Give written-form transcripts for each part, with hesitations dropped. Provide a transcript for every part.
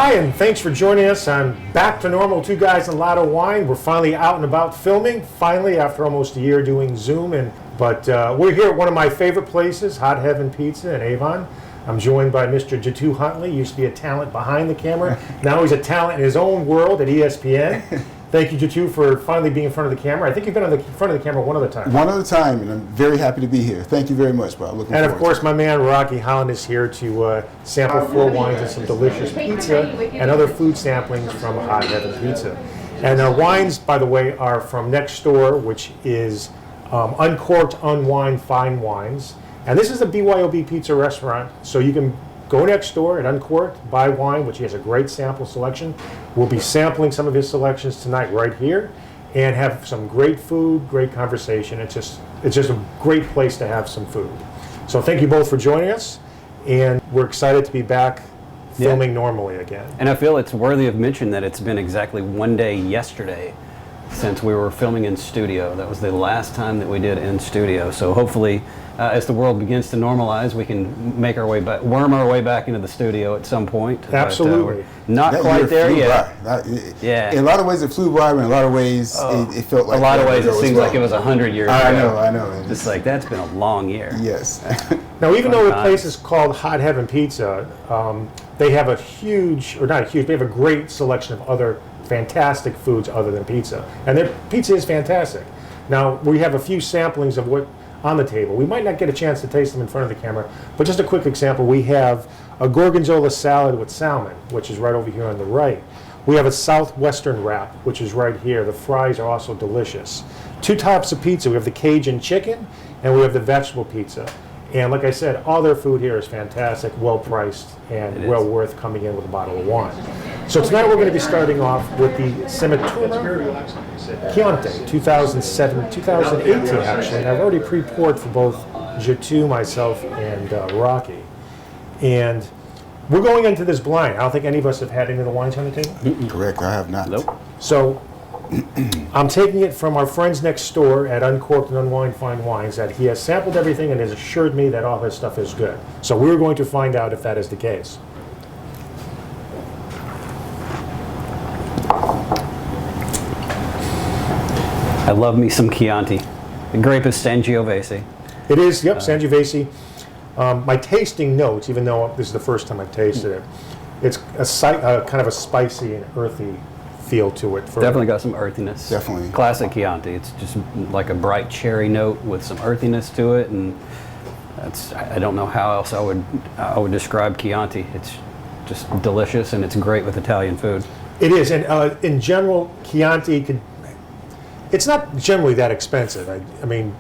Hi, and thanks for joining us on Back to Normal, Two Guys and Lotta Wine. We're finally out and about filming, finally, after almost a year doing Zoom. But we're here at one of my favorite places, Hot Heaven Pizza in Avon. I'm joined by Mr. Jitu Huntley. Used to be a talent behind the camera. Now he's a talent in his own world at ESPN. Thank you, Jitu, for finally being in front of the camera. I think you've been on the front of the camera one other time. One other time, and I'm very happy to be here. Thank you very much, Bob. And of course, my man Rocky Holland is here to sample 4 wines and some delicious pizza and other food samplings from Hot Heaven Pizza. And our wines, by the way, are from next door, which is Uncorked-Unwind Fine Wines. And this is a BYOB pizza restaurant, so you can go next door at Uncorked, buy wine, which he has a great sample selection. We'll be sampling some of his selections tonight right here and have some great food, great conversation. It's just a great place to have some food. So thank you both for joining us, and we're excited to be back filming normally again. And I feel it's worthy of mention that it's been exactly 1 day yesterday since we were filming in studio. That was the last time that we did in studio. So hopefully, as the world begins to normalize, we can make our way back, worm our way back into the studio at some point. Absolutely. But, not that quite there yet. Yeah. In a lot of ways, it flew by, but in a lot of ways, it felt like a lot of ways it seems like it was 100 years ago. I know. Just like that's been a long year. Yes. Now, even though the place is called Hot Heaven Pizza, they have a they have a great selection of other fantastic foods other than pizza. And their pizza is fantastic. Now, we have a few samplings of what on the table. We might not get a chance to taste them in front of the camera, but just a quick example. We have a gorgonzola salad with salmon, which is right over here on the right. We have a southwestern wrap, which is right here. The fries are also delicious. 2 types of pizza. We have the Cajun chicken, and we have the vegetable pizza. And like I said, all their food here is fantastic, well priced, and well worth coming in with a bottle of wine. So tonight we're going to be starting off with the Cimatura Chianti 2018 actually. And I've already pre-poured for both Jitu, myself, and Rocky. And we're going into this blind. I don't think any of us have had any of the wines on the table. Correct, I have not. Nope. So I'm taking it from our friends next door at Uncorked-Unwind Fine Wines that he has sampled everything and has assured me that all his stuff is good. So we're going to find out if that is the case. I love me some Chianti. The grape is Sangiovese. It is, yep, Sangiovese. My tasting notes, even though this is the first time I've tasted it, it's kind of a spicy and earthy feel to it. Definitely got some earthiness. Definitely. Classic Chianti. It's just like a bright cherry note with some earthiness to it, and I don't know how else I would describe Chianti. It's just delicious, and it's great with Italian food. It is, and in general, Chianti it's not generally that expensive. I mean,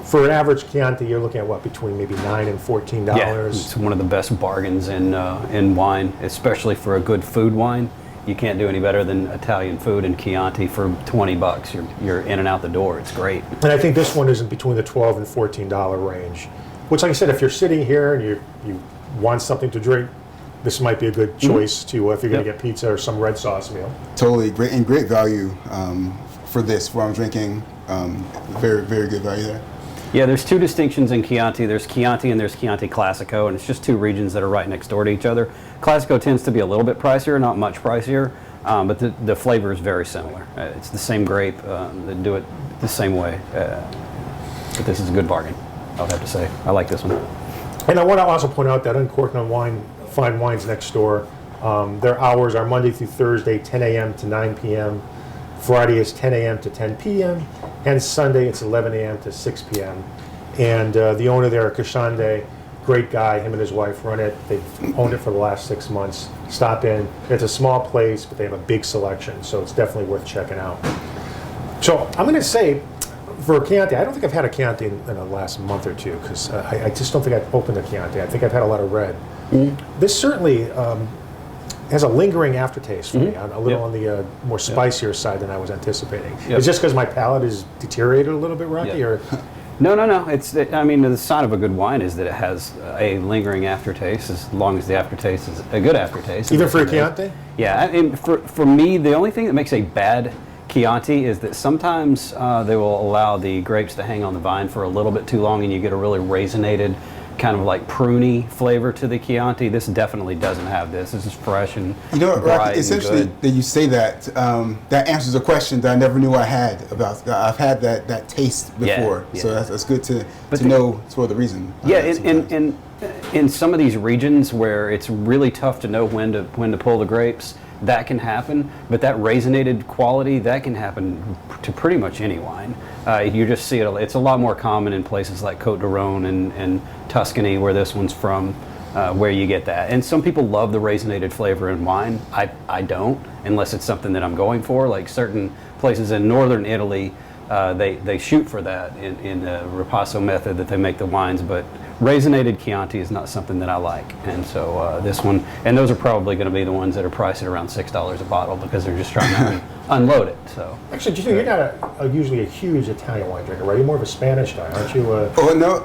for an average Chianti, you're looking at what, between maybe $9 and $14. Yeah, it's one of the best bargains in wine, especially for a good food wine. You can't do any better than Italian food and Chianti for $20. You're in and out the door. It's great. And I think this one is between the $12 and $14 range. Which, like I said, if you're sitting here and you want something to drink, this might be a good choice to if you're going to get pizza or some red sauce meal. Totally great value for this. What I'm drinking, very good value there. Yeah, there's 2 distinctions in Chianti. There's Chianti and there's Chianti Classico, and it's just 2 regions that are right next door to each other. Classico tends to be a little bit pricier, not much pricier, but the flavor is very similar. It's the same grape. They do it the same way. But this is a good bargain, I would have to say. I like this one. And I want to also point out that Uncorked-Unwind Fine Wines next door, their hours are Monday through Thursday, 10 a.m. to 9 p.m. Friday is 10 a.m. to 10 p.m. and Sunday it's 11 a.m. to 6 p.m. And the owner there, Kashande, great guy, him and his wife run it. They've owned it for the last 6 months. Stop in. It's a small place, but they have a big selection, so it's definitely worth checking out. So I'm going to say, for Chianti, I don't think I've had a Chianti in the last month or two, because I just don't think I've opened a Chianti. I think I've had a lot of red. This certainly has a lingering aftertaste for me. I'm a little on the more spicier side than I was anticipating. It's just because my palate is deteriorated a little bit, Rocky? Or? No. I mean, the sign of a good wine is that it has a lingering aftertaste, as long as the aftertaste is a good aftertaste. Even for a Chianti? Yeah, I mean, for me, the only thing that makes a bad Chianti is that sometimes they will allow the grapes to hang on the vine for a little bit too long, and you get a really raisinated kind of like pruny flavor to the Chianti. This definitely doesn't have this. This is fresh and You know what, bright Rocky, and essentially, good. that you say that, that answers a question that I never knew I had about. I've had that taste before, Yeah, so yeah. that's good to But know for the reason. Yeah, sometimes. and in some of these regions where it's really tough to know when to pull the grapes, that can happen. But that raisinated quality, that can happen to pretty much any wine. You just see it. It's a lot more common in places like Côte d'Aron and Tuscany, where this one's from, where you get that. And some people love the raisinated flavor in wine. I don't, unless it's something that I'm going for. Like certain places in northern Italy, they shoot for that in the ripasso method that they make the wines, but raisinated Chianti is not something that I like. And so this one, and those are probably going to be the ones that are priced at around $6 a bottle because they're just trying to unload it. So Actually, Jitu, you're not usually a huge Italian wine drinker, right? You're more of a Spanish guy, aren't you? Oh no,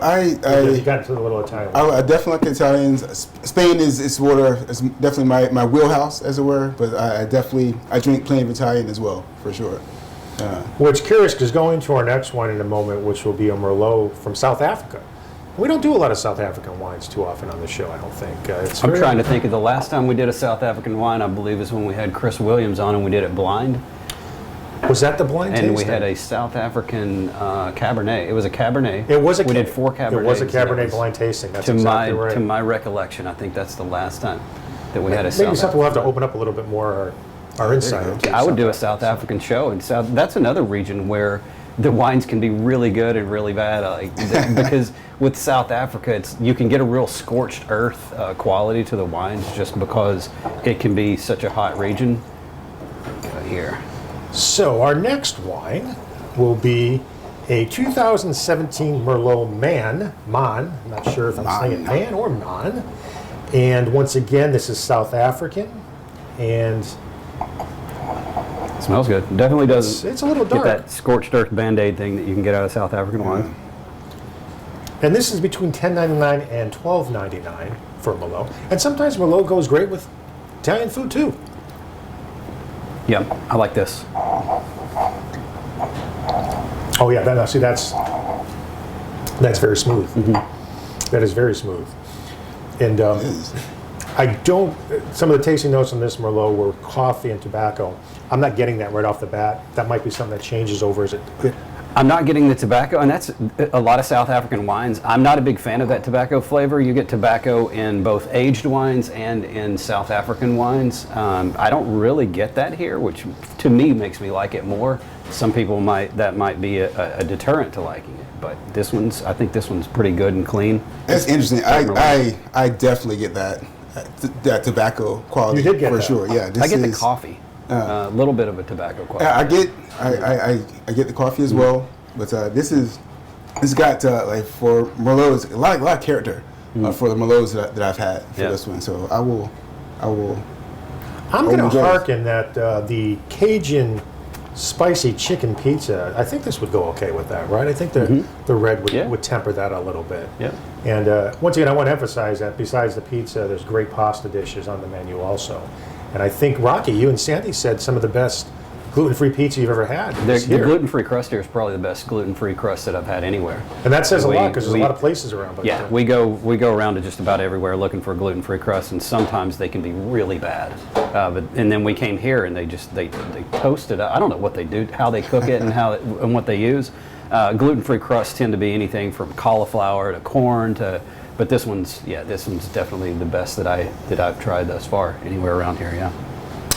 You got into the little Italian wine. I definitely like Italians. Spain is definitely my wheelhouse, as it were. But I drink plenty of Italian as well, for sure. Well, it's curious because going to our next wine in a moment, which will be a Merlot from South Africa. We don't do a lot of South African wines too often on the show, I don't think. I'm trying to think of the last time we did a South African wine, I believe, is when we had Chris Williams on and we did it blind. Was that the blind tasting? And we had a South African Cabernet. It was a Cabernet. It was a We did 4 Cabernets. It was a and that Cabernet was- blind tasting. That's To exactly right. to my recollection, I think that's the last time that we had a Maybe South something we'll have to African. open up a little bit more our insight into. I would do a South African show, and that's another region where the wines can be really good and really bad. Because with South Africa, you can get a real scorched earth quality to the wines just because it can be such a hot region. Here. So our next wine will be a 2017 Merlot Man. I'm not sure if I'm saying it Man or Man. And once again, this is South African. And Smells good. Definitely does. it's a little Get dark. that scorched earth Band-Aid thing that you can get out of South African wines. And this is between $10.99 and $12.99 for Merlot. And sometimes Merlot goes great with Italian food too. Yeah, I like this. Oh yeah, that's very smooth. That is very smooth. And some of the tasting notes on this Merlot were coffee and tobacco. I'm not getting that right off the bat. That might be something that changes over as it. I'm not getting the tobacco, and that's a lot of South African wines. I'm not a big fan of that tobacco flavor. You get tobacco in both aged wines and in South African wines. I don't really get that here, which to me makes me like it more. Some people that might be a deterrent to liking it, but I think this one's pretty good and clean. That's interesting. I definitely get that tobacco quality. You did get for that. sure. Yeah, I get the coffee, a little bit of a tobacco quality. I get the coffee as well, but this got like for Merlots a lot of character for the Merlots that I've had for this one. So I will. I'm going to enjoy hearken that the Cajun spicy chicken pizza. I think this would go okay with that, right? I think the red would temper that a little bit. Yep. And once again, I want to emphasize that besides the pizza, there's great pasta dishes on the menu also. And I think, Rocky, you and Sandy said some of the best gluten-free pizza you've ever had. The gluten-free crust here is probably the best gluten-free crust that I've had anywhere. And that says a lot because there's a lot of places around. But yeah, we go around to just about everywhere looking for gluten-free crust, and sometimes they can be really bad. And then we came here and they toast it. I don't know what they do, how they cook it, and what they use. Gluten-free crusts tend to be anything from cauliflower to corn to. But this one's definitely the best that I've tried thus far anywhere around here. Yeah.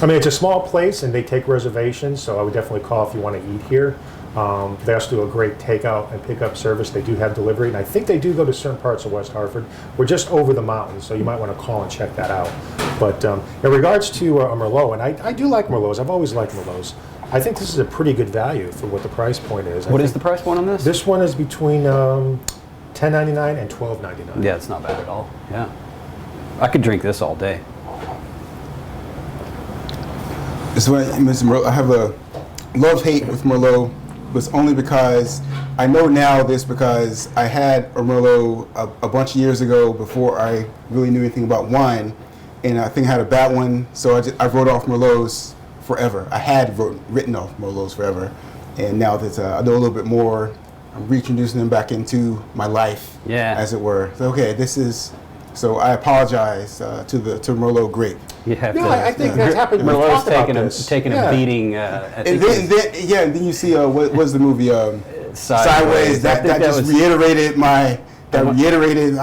I mean, it's a small place and they take reservations, so I would definitely call if you want to eat here. They also do a great takeout and pickup service. They do have delivery, and I think they do go to certain parts of West Hartford. We're just over the mountains, so you might want to call and check that out. But in regards to a Merlot, and I do like Merlots. I've always liked Merlots. I think this is a pretty good value for what the price point is. What is the price point on this? This one is between $10.99 and $12.99. Yeah, it's not bad at all. Yeah. I could drink this all day. It's when Mr. Merlot, I have a love-hate with Merlot, but it's only because I know now this because I had a Merlot a bunch of years ago before I really knew anything about wine, and I think I had a bad one, so I wrote off Merlots forever. I had written off Merlots forever, and now that I know a little bit more, I'm reintroducing them back into my life, Yeah. as it were. So, okay, this is. So I apologize to Merlot grape. You have No, to. I think that's happened. We've Merlot's talked about taking this. taking Yeah. a beating. I And think then you see what was the movie Sideways. I That think just was- reiterated my. That That- reiterated.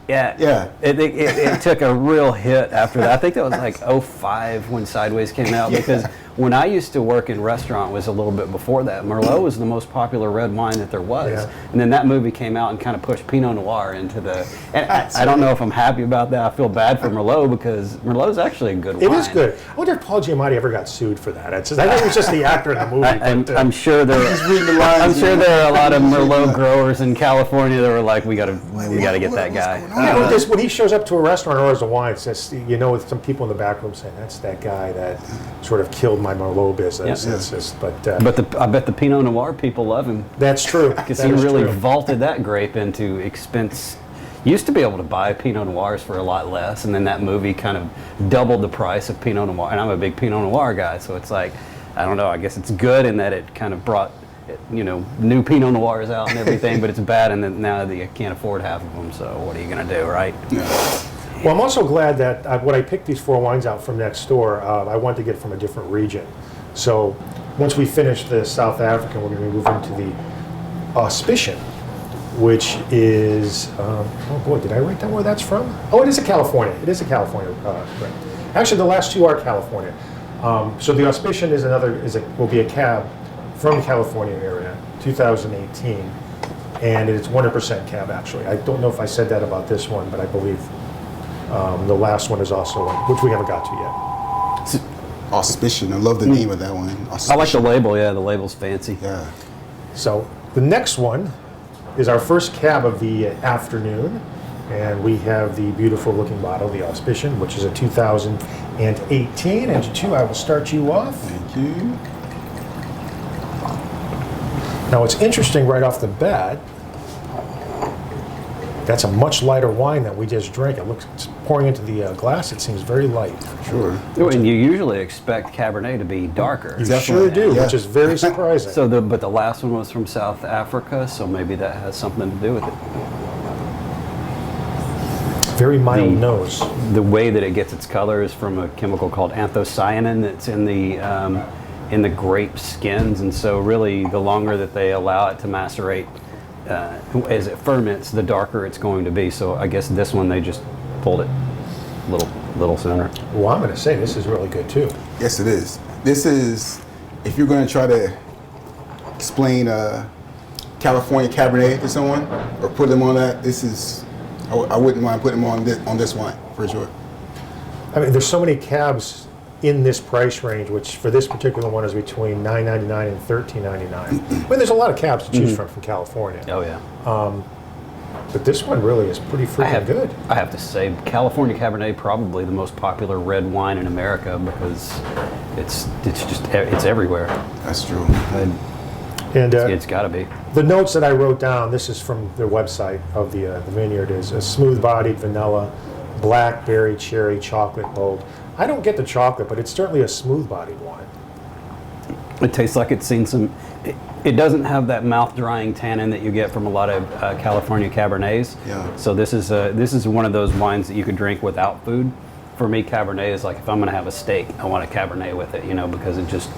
Yeah. Yeah. It took a real hit after that. I think that was like '05 when Sideways came out, because when I used to work in restaurant was a little bit before that. Merlot was the most popular red wine that there was. Yeah. And then that movie came out and kind of pushed Pinot Noir into the... And I don't know if I'm happy about that. I feel bad for Merlot, because Merlot's actually a good wine. It is good. I wonder if Paul Giamatti ever got sued for that. I think it was just the actor in the movie. I'm sure there. reading the lines, I'm sure yeah. there are a lot of Merlot growers in California that were like, we gotta get that guy. When he shows up to a restaurant or orders a wine, it's just, with some people in the back room saying, "That's that guy that sort of killed my Merlot business." Yeah. It's just, but I bet the Pinot Noir people love him, that's true. because That he is really true. vaulted that grape into expense. Used to be able to buy Pinot Noirs for a lot less, and then that movie kind of doubled the price of Pinot Noir. And I'm a big Pinot Noir guy, so it's like, I don't know. I guess it's good in that it kind of brought, new Pinot Noirs out and everything, but it's bad in that now that you can't afford half of them. So what are you gonna do, right? Well, I'm also glad that when I picked these 4 wines out from next door, I wanted to get from a different region. So once we finish the South African, we're going to move into the Auspician, which is, oh boy, did I write down where that's from? Oh, it is a California. It is a California grape. Actually, the last 2 are California. So the Auspician will be a cab from the California area, 2018, and it's 100% cab, actually. I don't know if I said that about this one, but I believe the last one is also one, which we haven't got to yet. Auspician. I love the name of that one. I like the label. Yeah, the label's fancy. Yeah. So the next one is our first cab of the afternoon, and we have the beautiful looking bottle, the Auspician, which is a 2018. And Jitu, I will start you off. Thank you. Now it's interesting right off the bat, that's a much lighter wine that we just drank. It's pouring into the glass, it seems very light. Sure. And you usually expect Cabernet to be darker. You Definitely, sure do, yeah. which is very surprising. So but the last one was from South Africa, so maybe that has something to do with it. Very mild nose. The way that it gets its color is from a chemical called anthocyanin that's in the grape skins, and so really the longer that they allow it to macerate, as it ferments, the darker it's going to be. So I guess this one they just pulled it a little sooner. Well, I'm going to say this is really good too. Yes, it is. This is, if you're going to try to explain California Cabernet to someone or put them on that, this is, I wouldn't mind putting them on this wine for sure. I mean, there's so many cabs in this price range, which for this particular one is between $9.99 and $13.99. I mean, there's a lot of cabs to choose from California. Oh yeah. But this one really is pretty freaking good. I have to say, California Cabernet probably the most popular red wine in America, because it's everywhere. That's true. And It's got to be. the notes that I wrote down, this is from their website of the vineyard, is a smooth-bodied vanilla, blackberry, cherry, chocolate bold. I don't get the chocolate, but it's certainly a smooth-bodied wine. It tastes like it's seen some. It doesn't have that mouth-drying tannin that you get from a lot of California Cabernets. Yeah. So this is one of those wines that you could drink without food. For me, Cabernet is like, if I'm going to have a steak, I want a Cabernet with it, because it just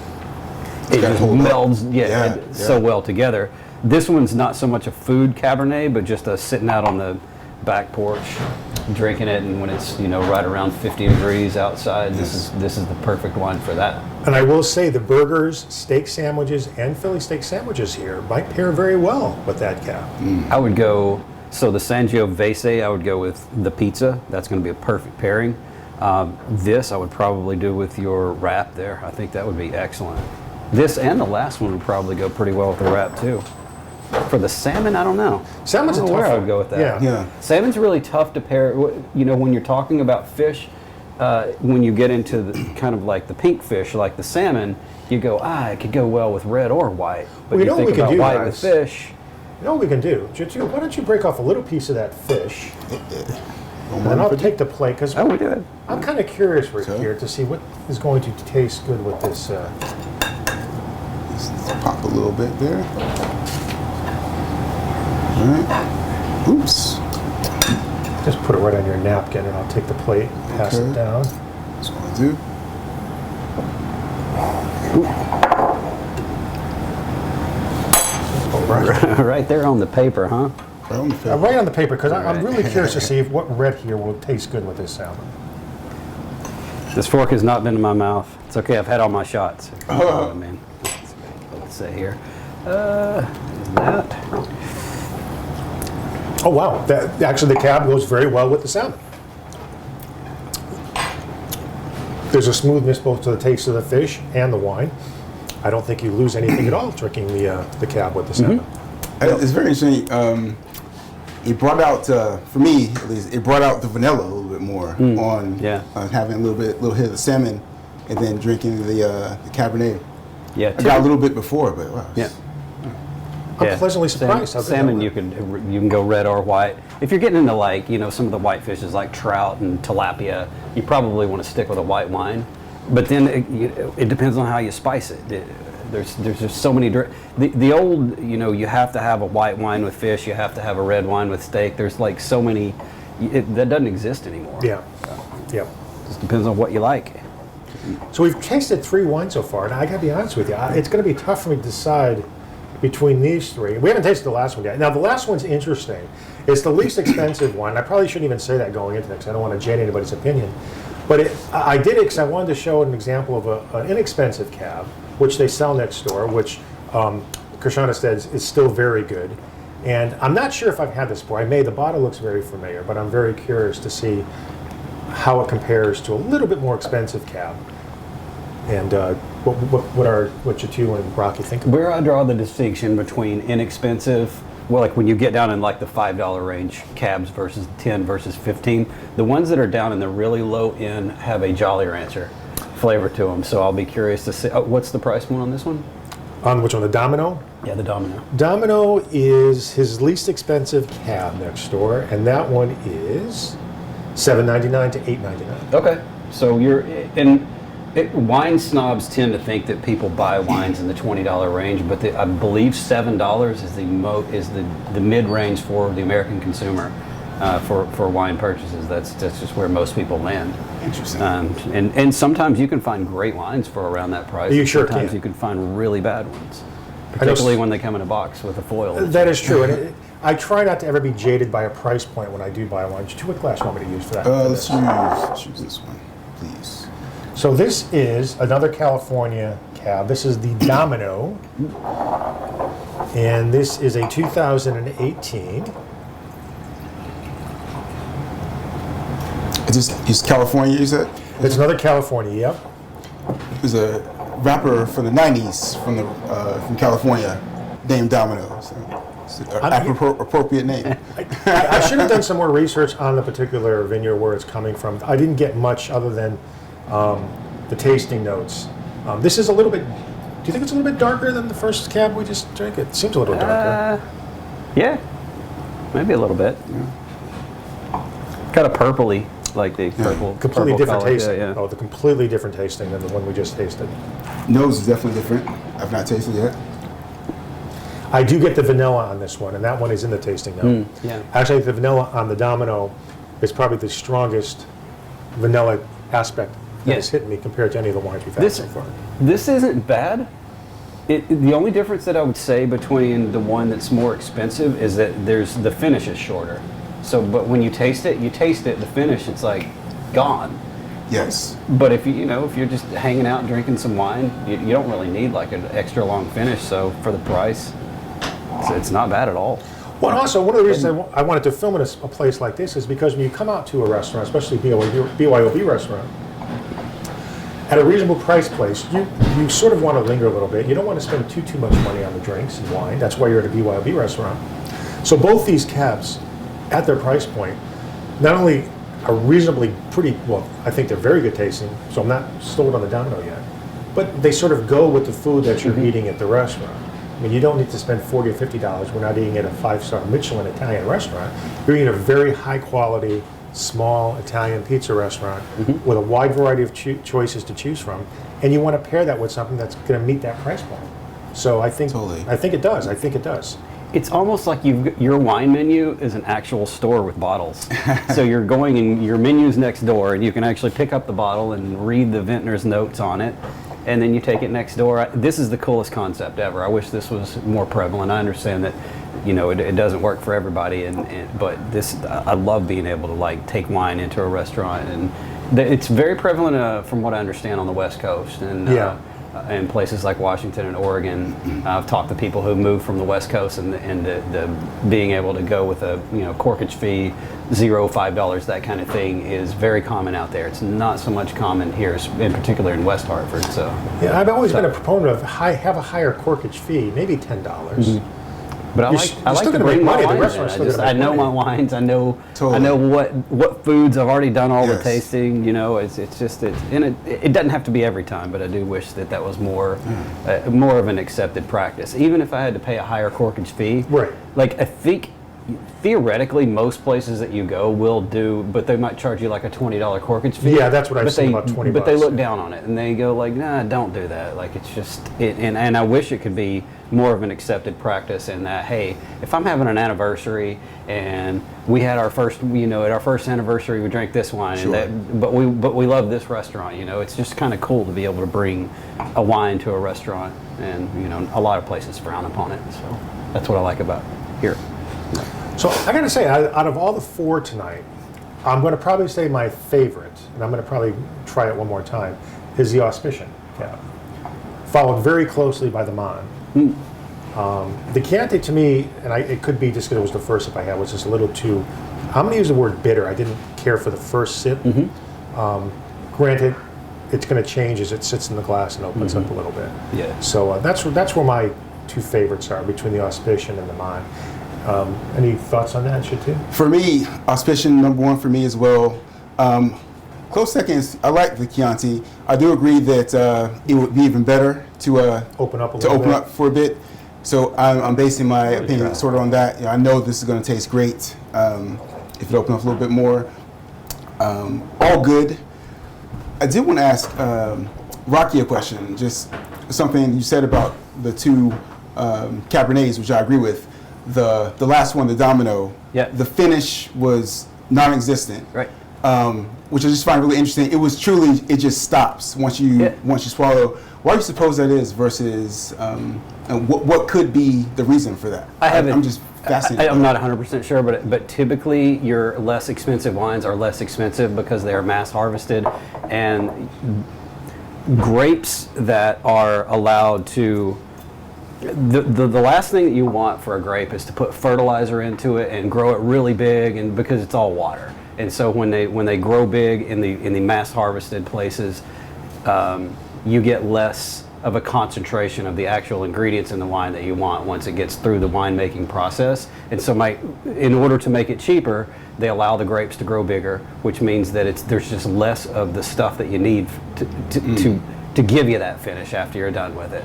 gotta hold up. melds so well together. This one's not so much a food Cabernet, but just a sitting out on the back porch, drinking it, and when it's right around 50 degrees outside, this is the perfect wine for that. And I will say the burgers, steak sandwiches, and Philly steak sandwiches here might pair very well with that cab. I would go, so the Sangiovese, I would go with the pizza. That's going to be a perfect pairing. This I would probably do with your wrap there. I think that would be excellent. This and the last one would probably go pretty well with the wrap too. For the salmon, I don't know. Salmon's I don't a know tough where I one. would go with that. Yeah. Salmon's really tough to pair. When you're talking about fish, when you get into the kind of like the pink fish, like the salmon, you go, it could go well with red or white. But Well, you you know what think we can about do, white guys? with fish. You know what we can do? Jitu, why don't you break off a little piece of that fish, and then I'll take the plate, because Oh, we do it. I'm kind of curious right Okay. here to see what is going to taste good with this. Let's pop a little bit there. right. Oops. Just put it right on your napkin, and I'll take the plate, pass it Okay. down. That's what I'll do. Right there on the paper, huh? Right on the paper. Right on the paper, because I'm Right. really curious to see if what red here will taste good with this salmon. This fork has not been in my mouth. It's okay, I've had all my shots. Oh, man. Let's see here. That. Oh wow! That actually the cab goes very well with the salmon. There's a smoothness both to the taste of the fish and the wine. I don't think you lose anything at all drinking the cab with the salmon. It's very interesting. It brought out, for me at least, it brought out the vanilla a little bit more on having a little hit of the salmon, and then drinking the Cabernet. Yeah, I got a little bit before, but wow. Yeah. I'm pleasantly surprised. how good Salmon, that you can go red or white. If you're getting into like some of the white fishes like trout and tilapia, you probably want to stick with a white wine. But then it depends on how you spice it. There's just so many. The old you have to have a white wine with fish. You have to have a red wine with steak. There's like so many. That doesn't exist anymore. Yeah. Yeah. Just depends on what you like. So we've tasted 3 wines so far, and I gotta be honest with you, it's gonna be tough for me to decide between these 3. We haven't tasted the last one yet. Now the last one's interesting. It's the least expensive one. I probably shouldn't even say that going into it because I don't want to jade anybody's opinion. But I did it because I wanted to show an example of an inexpensive cab, which they sell next door, which Krishana says is still very good. And I'm not sure if I've had this before. The bottle looks very familiar, but I'm very curious to see how it compares to a little bit more expensive cab. And what Jitu and Rocky think of it. Where I draw the distinction between inexpensive, well, like when you get down in like the $5 range, cabs versus 10 versus 15, the ones that are down in the really low end have a Jolly Rancher flavor to them. So I'll be curious to see, what's the price point on this one? On which one, the Domino? Yeah, the Domino. Domino is his least expensive cab next door, and that one is $7.99 to $8.99. Okay, so wine snobs tend to think that people buy wines in the $20 range, but I believe $7 is the mid range for the American consumer for wine purchases. That's just where most people land. Interesting. And sometimes you can find great wines for around that price. You sure Sometimes can. you can find really bad ones, particularly when they come in a box with a foil. That is true, and I try not to ever be jaded by a price point when I do buy wine. What glass you want me to use for that? Let's use this one, please. So this is another California cab. This is the Domino, and this is a 2018. Is California, you said? It's another California, yep. There's a rapper from the 90s from California named Domino. So it's an appropriate name. I should have done some more research on the particular vineyard where it's coming from. I didn't get much other than the tasting notes. This is a little bit. Do you think it's a little bit darker than the first cab we just drank? It seems a little darker. Yeah, maybe a little bit. Kind of purpley, like the purple. Completely purple different color. tasting. Yeah, yeah. Oh, the completely different tasting than the one we just tasted. Nose is definitely different. I've not tasted it yet. I do get the vanilla on this one, and that one is in the tasting note. Yeah. Actually, the vanilla on the Domino is probably the strongest vanilla aspect that has hit me compared to any of the wines we've had so far. This isn't bad. The only difference that I would say between the one that's more expensive is that the finish is shorter. So, but when you taste it, the finish, it's like gone. Yes. But if you're just hanging out and drinking some wine, you don't really need like an extra long finish. So for the price, it's not bad at all. Well, and also, one of the reasons I wanted to film in a place like this is because when you come out to a restaurant, especially BYOB restaurant, at a reasonable price place, you sort of want to linger a little bit. You don't want to spend too much money on the drinks and wine. That's why you're at a BYOB restaurant. So both these cabs, at their price point, not only are reasonably pretty, well, I think they're very good tasting, so I'm not sold on the Domino yet, but they sort of go with the food that you're eating at the restaurant. I mean, you don't need to spend $40 or $50. We're not eating at a 5-star Michelin Italian restaurant. You're eating at a very high quality, small Italian pizza restaurant with a wide variety of choices to choose from, and you want to pair that with something that's going to meet that price point. So I think Totally. I think it does. I think it does. It's almost like your wine menu is an actual store with bottles. So you're going and your menu's next door, and you can actually pick up the bottle and read the vintner's notes on it, and then you take it next door. This is the coolest concept ever. I wish this was more prevalent. I understand that, it doesn't work for everybody, but I love being able to like take wine into a restaurant, and it's very prevalent from what I understand on the West Coast, and in places like Washington and Oregon. I've talked to people who moved from the West Coast, and the being able to go with a corkage fee, $5, that kind of thing is very common out there. It's not so much common here, in particular in West Hartford. So yeah, I've always been a proponent of have a higher corkage fee, maybe $10. Mm-hmm. But I like still to gonna bring make my money. The wines in. restaurant's still gonna I make know money. my wines. I know Totally. what foods I've already done all the Yes. tasting. It doesn't have to be every time, but I do wish that was more of an accepted practice. Even if I had to pay a higher corkage fee, Right. Like I think theoretically most places that you go will do, but they might charge you like a $20 corkage fee. Yeah, that's what I've But seen, they- about 20 But they bucks. look down on it and they go like, nah, don't do that. Like it's just, and I wish it could be more of an accepted practice in that, hey, if I'm having an anniversary and we had our first, at our first anniversary we drank this wine, Sure. but we love this restaurant. It's just kind of cool to be able to bring a wine to a restaurant, and a lot of places frown upon it. So that's what I like about here. So I got to say, out of all the four tonight, I'm going to probably say my favorite, and I'm going to probably try it one more time, is the Auspician Cab, followed very closely by the Mon. The Chianti to me, and it could be just because it was the first sip I had, was just a little too, I'm going to use the word bitter. I didn't care for the first sip. Granted, it's going to change as it sits in the glass and opens up a little bit. Yeah. So that's where my two favorites are, between the Auspician and the Mon. Any thoughts on that, Jitu? For me, Auspician #1 for me as well. Close seconds, I like the Chianti. I do agree that it would be even better to Open up a to little open bit. up for a bit. So I'm basing my opinion sort of on that. I know this is going to taste great if it opens up a little bit more. All good. I did want to ask Rocky a question. Just something you said about the two Cabernets, which I agree with. The last one, the Domino. Yeah. The finish was non-existent. Right. Which I just find really interesting. It was truly, it just stops once you swallow. Why do you suppose that is versus, and what could be the reason for that? I'm just fascinated. I'm not 100% sure, but typically your less expensive wines are less expensive because they are mass harvested, and grapes that are allowed to. The last thing that you want for a grape is to put fertilizer into it and grow it really big, and because it's all water. And so when they grow big in the mass harvested places, you get less of a concentration of the actual ingredients in the wine that you want once it gets through the winemaking process. And so in order to make it cheaper, they allow the grapes to grow bigger, which means that there's just less of the stuff that you need to give you that finish after you're done with it.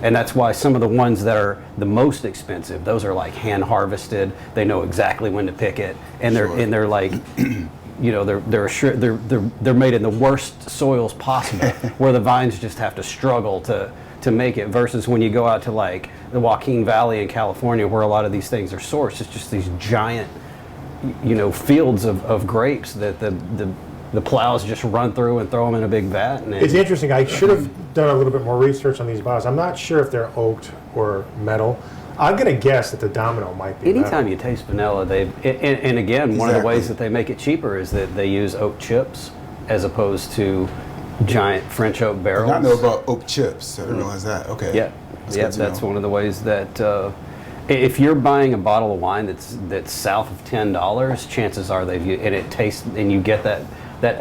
And that's why some of the ones that are the most expensive, those are like hand harvested. They know exactly when to pick it, and they're like, they're made in the worst soils possible, where the vines just have to struggle to make it. Versus when you go out to like the Joaquin Valley in California, where a lot of these things are sourced, it's just these giant, fields of grapes that the plows just run through and throw them in a big vat. And It's interesting. I should have done a little bit more research on these bottles. I'm not sure if they're oaked or metal. I'm going to guess that the Domino might be anytime metal. you taste vanilla, and again, one of the ways that they make it cheaper is that they use oak chips as opposed to giant French oak I barrels. did not know about oak chips. I didn't realize that. Okay. Yeah, that's one of the ways that if you're buying a bottle of wine that's south of $10, chances are it tastes, and you get that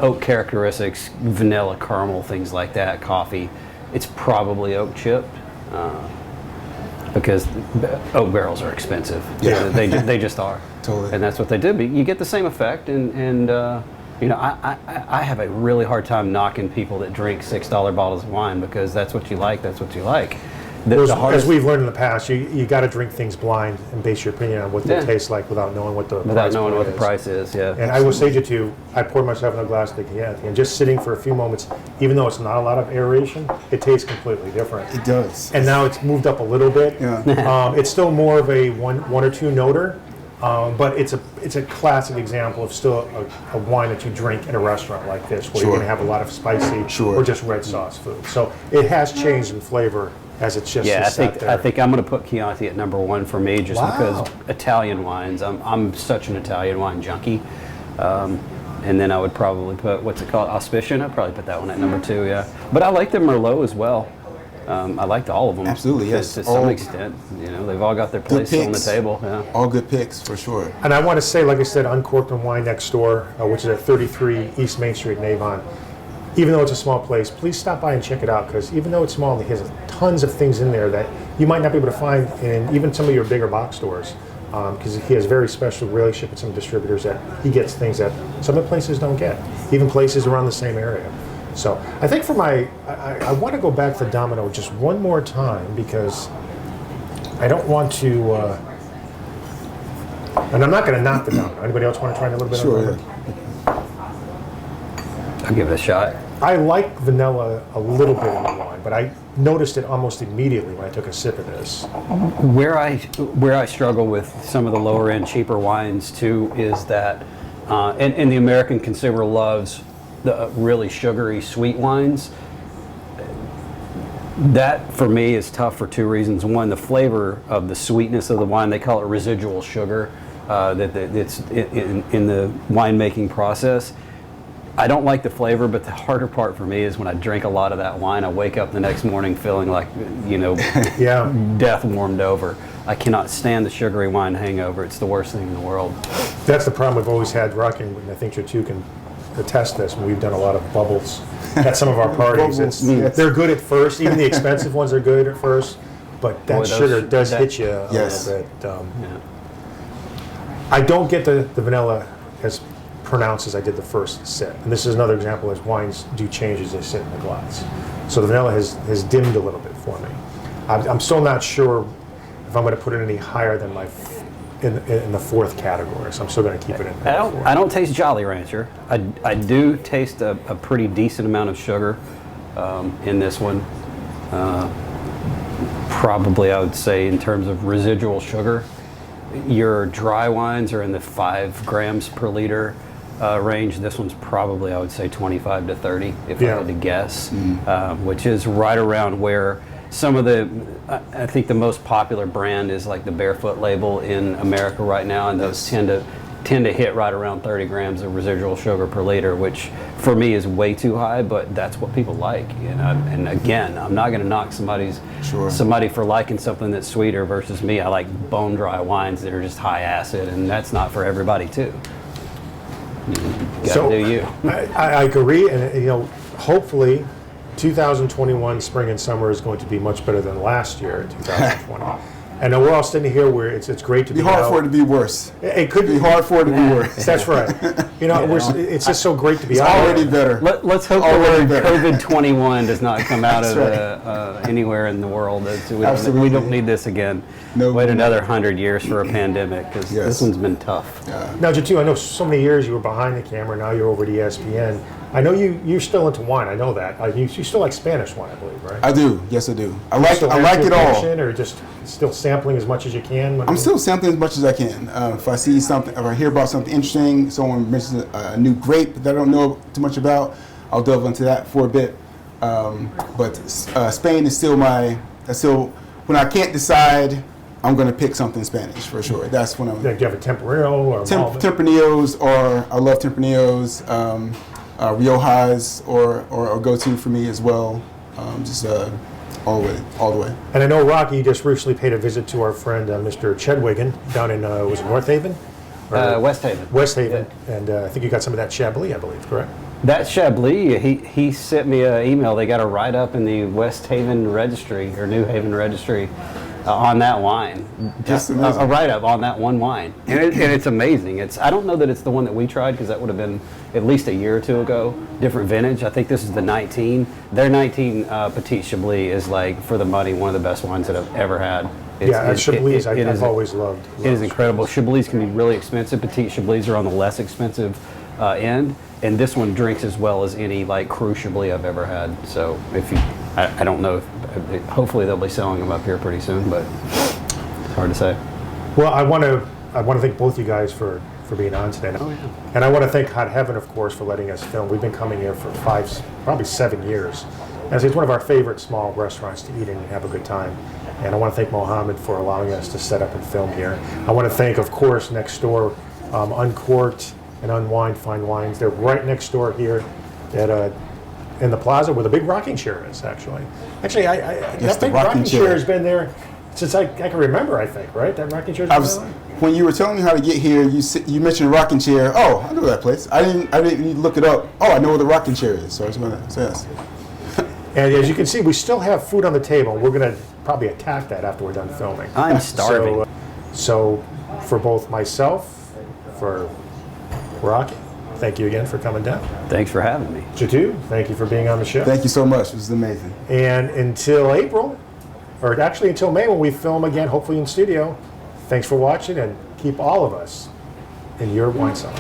oak characteristics, vanilla, caramel, things like that, coffee, it's probably oak chipped. Because oak barrels are expensive. Yeah. They just are. Totally. And that's what they do. But you get the same effect, and I have a really hard time knocking people that drink $6 bottles of wine, because that's what you like. The hardest, as we've learned in the past, you got to drink things blind and base your opinion on what they Yeah. taste like without knowing what the price is. Yeah. And I will say to you, I poured myself in a glass of Chianti, and just sitting for a few moments, even though it's not a lot of aeration, it tastes completely different. It does. And now it's moved up a little bit. Yeah. It's still more of a one or two noter, but it's a classic example of still a wine that you drink in a restaurant like this, where Sure. you're going to have a lot of spicy Sure. or just red sauce food. So it has changed in flavor as it's just Yeah, sat there. I think I'm going to put Chianti at number one for me, just Wow. because Italian wines. I'm such an Italian wine junkie. And then I would probably put, what's it called, Auspician. I'd probably put that one at number two. Yeah, but I like the Merlot as well. I liked all of them. Absolutely, yes. To some extent, they've all got their place on the picks. table. Yeah. All good picks for sure. And I want to say, like I said, Uncorked-Unwind next door, which is at 33 East Main Street in Avon. Even though it's a small place, please stop by and check it out, because even though it's small, he has tons of things in there that you might not be able to find in even some of your bigger box stores, because he has very special relationship with some distributors that he gets things that some of the places don't get, even places around the same area. So I think for I want to go back to Domino just one more time, because I don't want to, and I'm not going to knock the Domino. Anybody else want to try a little bit Sure. of Yeah. it? I'll give it a shot. I like vanilla a little bit in the wine, but I noticed it almost immediately when I took a sip of this. Where I struggle with some of the lower end, cheaper wines too is that, and the American consumer loves the really sugary, sweet wines. That for me is tough for two reasons. One, the flavor of the sweetness of the wine, they call it residual sugar, that's in the winemaking process. I don't like the flavor, but the harder part for me is when I drink a lot of that wine, I wake up the next morning feeling like, Yeah. death warmed over. I cannot stand the sugary wine hangover. It's the worst thing in the world. That's the problem we've always had, Rocky, and I think Jitu can attest this, when we've done a lot of bubbles at some of our parties. Bubbles, yes. They're good at first, even the expensive ones are good at first, but that Boy, those- sugar does that- hit you a Yes. little bit. Yeah. I don't get the vanilla as pronounced as I did the first sip. And this is another example as wines do change as they sit in the glass. So the vanilla has dimmed a little bit for me. I'm still not sure if I'm going to put it any higher than in the fourth category. So I'm still going to keep it in. I don't taste Jolly Rancher. I do taste a pretty decent amount of sugar in this one. Probably I would say in terms of residual sugar, your dry wines are in the 5 grams per liter range. This one's probably, I would say, 25 to 30, if I had to guess, which is right around where some of I think the most popular brand is like the Barefoot label in America right now, and those tend to hit right around 30 grams of residual sugar per liter, which for me is way too high, but that's what people like. And again, I'm not going to knock somebody for liking something that's sweeter versus me. I like bone dry wines that are just high acid, and that's not for everybody too. You gotta do you. I agree, and hopefully 2021 spring and summer is going to be much better than last year, 2020. And we're all sitting here where it's great to be It'd be hard out. for it to be worse. It could It'd be hard for it to be worse. That's right. It's just so great to be It's out. already better. Let's hope Already that better. COVID-21 does not come out of That's anywhere in the world. We Absolutely. don't need this again. No. Wait another 100 years for a pandemic, because Yes. this one's been tough. Now, Jitu, I know so many years you were behind the camera. Now you're over at ESPN. I know you're still into wine. I know that. You still like Spanish wine, I believe, right? I do. Yes, I do. I Still like have it to all. mention, or just still sampling as much as you can? I'm still sampling as much as I can. If I see something, if I hear about something interesting, someone mentions a new grape that I don't know too much about, I'll delve into that for a bit. But Spain is still when I can't decide, I'm going to pick something Spanish for sure. That's when I'm. Do you have a Tempranillo or Malbec? Tempranillos, or I love Tempranillos, Riojas, or go-to for me as well. All the way. And I know, Rocky, just recently paid a visit to our friend, Mr. Chedwigan, down in, was it North Haven? Or West Haven. West Haven. And I think you got some of that Chablis, I believe, correct? That Chablis, he sent me an email. They got a write-up in the West Haven Registry, or New Haven Registry, on that wine. Just a amazing. write-up on that one wine. And it's amazing. I don't know that it's the one that we tried because that would have been at least a year or two ago. Different vintage. I think this is the 19. Their 19 Petit Chablis is like, for the money, one of the best wines that I've ever had. Chablis I've always loved. It is incredible. Chablis can be really expensive. Petit Chablis are on the less expensive end. And this one drinks as well as any like cru Chablis I've ever had. So I don't know if, hopefully they'll be selling them up here pretty soon, but it's hard to say. Well, I want to thank both you guys for being on today. Oh, yeah. And I want to thank Hot Heaven, of course, for letting us film. We've been coming here for probably 7 years. And it's one of our favorite small restaurants to eat in and have a good time. And I want to thank Mohammed for allowing us to set up and film here. I want to thank, of course, next door, Uncorked-Unwind Fine Wines. They're right next door here in the plaza where the big rocking chair is, actually. Actually, that big rocking chair has been there since I can remember, I think, right? That rocking chair has been there? When you were telling me how to get here, you mentioned rocking chair. Oh, I know that place. I didn't need to look it up. Oh, I know where the rocking chair is. So I was going to say yes. And as you can see, we still have food on the table. We're going to probably attack that after we're done filming. I'm starving. So for both myself, for Rocky, thank you again for coming down. Thanks for having me. Jitu, thank you for being on the show. Thank you so much. This is amazing. And until April, or actually until May when we film again, hopefully in studio, thanks for watching and keep all of us in your wine cellar.